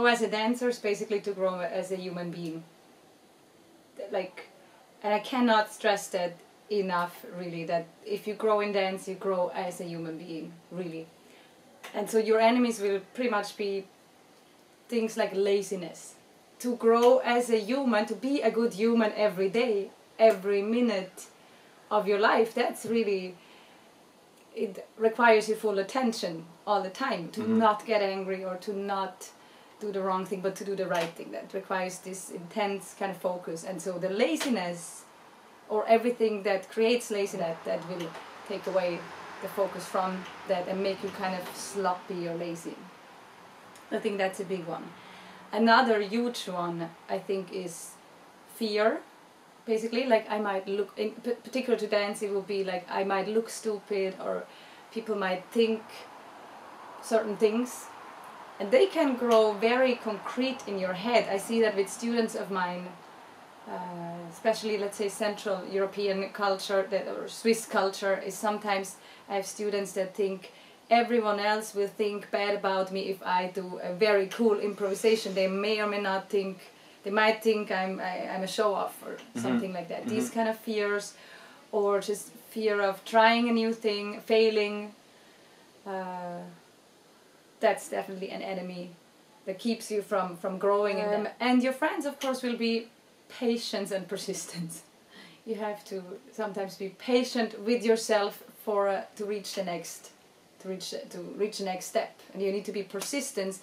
grow as a dancer is basically to grow as a human being. Like, and I cannot stress that enough, really, that if you grow in dance, you grow as a human being, really. And so your enemies will pretty much be things like laziness. To grow as a human, to be a good human every day, every minute of your life, that's really, it requires your full attention all the time, to not get angry or to not do the wrong thing, but to do the right thing. That requires this intense kind of focus. And so the laziness, or everything that creates laziness, that will take away the focus from that and make you kind of sloppy or lazy. I think that's a big one. Another huge one, I think, is fear. Basically, like, I might look, in particular to dance, it will be like I might look stupid, or people might think certain things, and they can grow very concrete in your head. I see that with students of mine, especially, let's say, Central European culture, that, or Swiss culture, is sometimes I have students that think everyone else will think bad about me if I do a very cool improvisation. They may or may not think, they might think I'm a show-off or something like that. These kind of fears, or just fear of trying a new thing, failing, that's definitely an enemy that keeps you from growing in them. And your friends, of course, will be patience and persistence. You have to sometimes be patient with yourself for to reach the next step, and you need to be persistent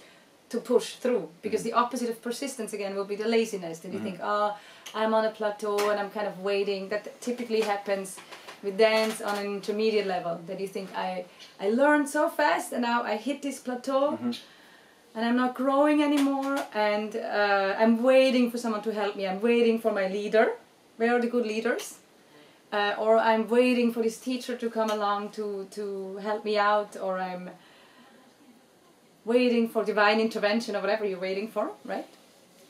to push through, because the opposite of persistence again will be the laziness. Then you think, oh, I'm on a plateau and I'm kind of waiting. That typically happens with dance on an intermediate level, that you think, I learned so fast and now I hit this plateau and I'm not growing anymore, and I'm waiting for someone to help me. I'm waiting for my leader. Where are the good leaders? Or I'm waiting for this teacher to come along to help me out, or I'm waiting for divine intervention, or whatever you're waiting for, right?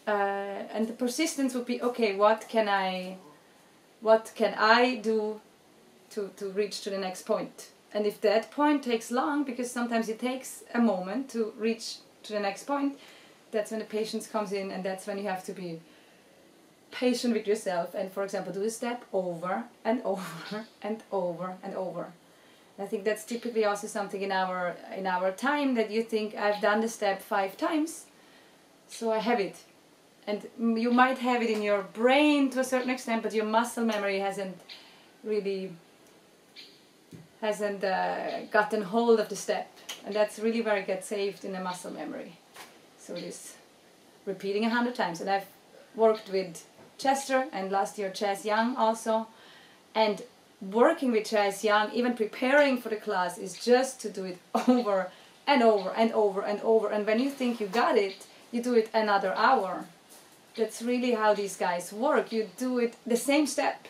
And the persistence would be, okay, what can I do to reach to the next point? And if that point takes long, because sometimes it takes a moment to reach to the next point, that's when the patience comes in, and that's when you have to be patient with yourself, and, for example, do a step over and over and over and over. And I think that's typically also something in our time, that you think, I've done the step 5 times, so I have it. And you might have it in your brain to a certain extent, but your muscle memory hasn't gotten hold of the step, and that's really where it gets saved, in the muscle memory. So it is repeating 100 times. And I've worked with Chester, and last year Chaz Young also, and working with Chaz Young, even preparing for the class, is just to do it over and over and over and over, and when you think you got it, you do it another hour. That's really how these guys work. You do it the same step,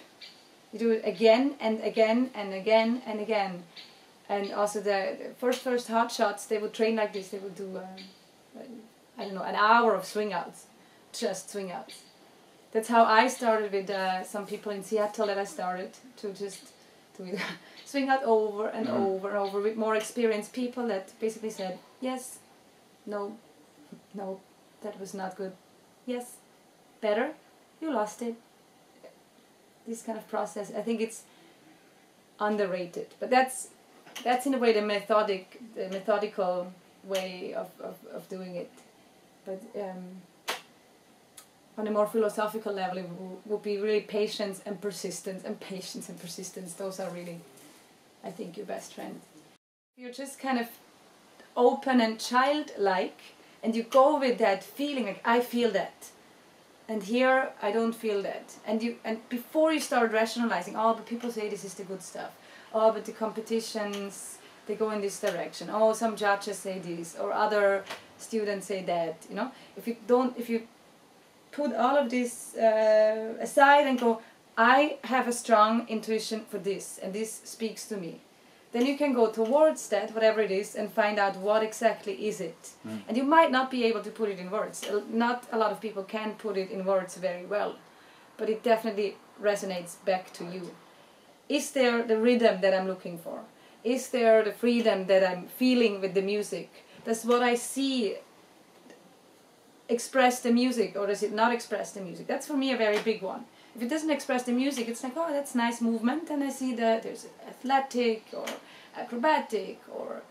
you do it again and again and again and again. And also the first hot shots, they would train like this. They would do I don't know, an hour of swing outs, just swing outs. That's how I started with some people in Seattle, that I started to just do it, swing out over and over and over, with more experienced people that basically said, yes, no, no, that was not good, yes, better, you lost it. This kind of process, I think it's underrated, but that's in a way the methodical way of doing it. But on a more philosophical level, it would be really patience and persistence, and patience and persistence. Those are really, I think, your best friends. You're just kind of open and childlike, and you go with that feeling, like, I feel that, and here I don't feel that. And before you start rationalizing, oh, but people say this is the good stuff. Oh, but the competitions, they go in this direction. Oh, some judges say this, or other students say that. You know, if you put all of this aside and go, I have a strong intuition for this, and this speaks to me, then you can go towards that, whatever it is, and find out what exactly is it. And you might not be able to put it in words. Not a lot of people can put it in words very well, but it definitely resonates back to you. Is there the rhythm that I'm looking for? Is there the freedom that I'm feeling with the music? Does what I see express the music or does it not express the music? That's for me a very big one. If it doesn't express the music, it's like, oh, that's nice movement, and I see that there's athletic or acrobatic or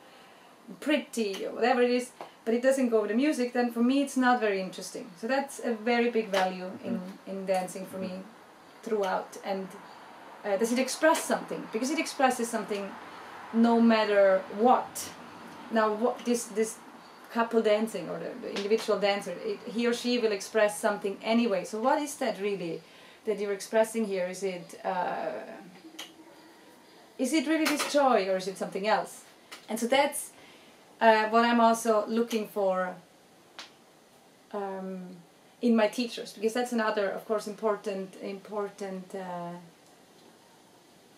pretty or whatever it is, but it doesn't go with the music, then for me it's not very interesting. So that's a very big value in dancing for me throughout. And does it express something? Because it expresses something no matter what. Now what this couple dancing or the individual dancer, he or she will express something anyway. So what is that really that you're expressing here? Is it really this joy, or is it something else? And so that's what I'm also looking for in my teachers, because that's another, of course, important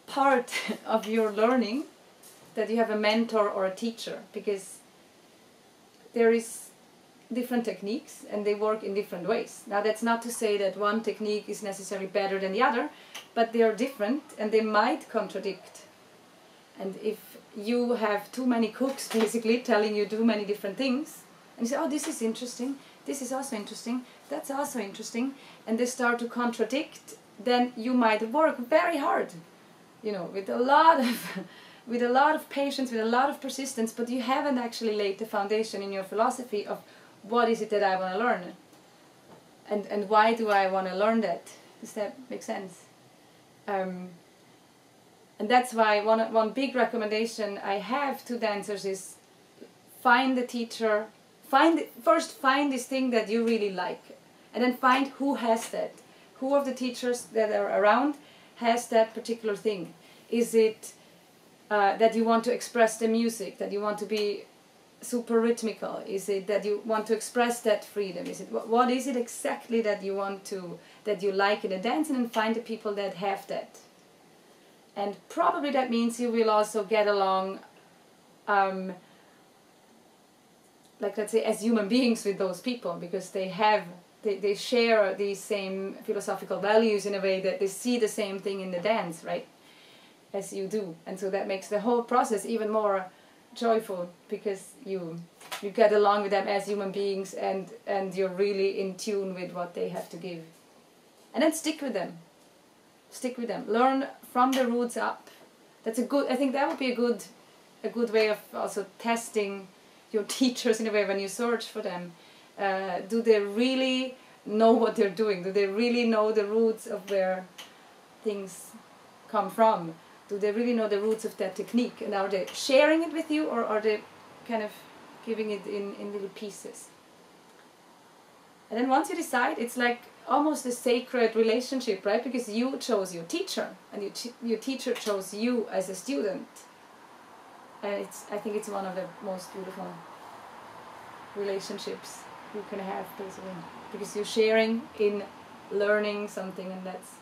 part of your learning, that you have a mentor or a teacher, because there is different techniques and they work in different ways. Now that's not to say that one technique is necessarily better than the other, but they are different and they might contradict. And if you have too many cooks basically telling you too many different things, and you say, oh, this is interesting, this is also interesting, that's also interesting, and they start to contradict, then you might work very hard, you know, with a lot of patience, with a lot of persistence, but you haven't actually laid the foundation in your philosophy of what is it that I want to learn, and why do I want to learn that? Does that make sense? And that's why one big recommendation I have to dancers is find the teacher, first find this thing that you really like, and then find who has that. Who of the teachers that are around has that particular thing? Is it that you want to express the music, that you want to be super rhythmical? Is it that you want to express that freedom? Is it what is it exactly that you want to, that you like in a dance, and then find the people that have that. And probably that means you will also get along, like let's say as human beings with those people, because they share these same philosophical values in a way that they see the same thing in the dance, right, as you do. And so that makes the whole process even more joyful, because you get along with them as human beings, and you're really in tune with what they have to give. And then stick with them. Learn from the roots up. I think that would be a good way of also testing your teachers in a way when you search for them. Do they really know what they're doing? Do they really know the roots of where things come from? Do they really know the roots of that technique? And are they sharing it with you, or are they kind of giving it in little pieces? And then once you decide, it's like almost a sacred relationship, right? Because you chose your teacher, and your teacher chose you as a student. And I think it's one of the most beautiful relationships you can have, basically, because you're sharing in learning something, and that's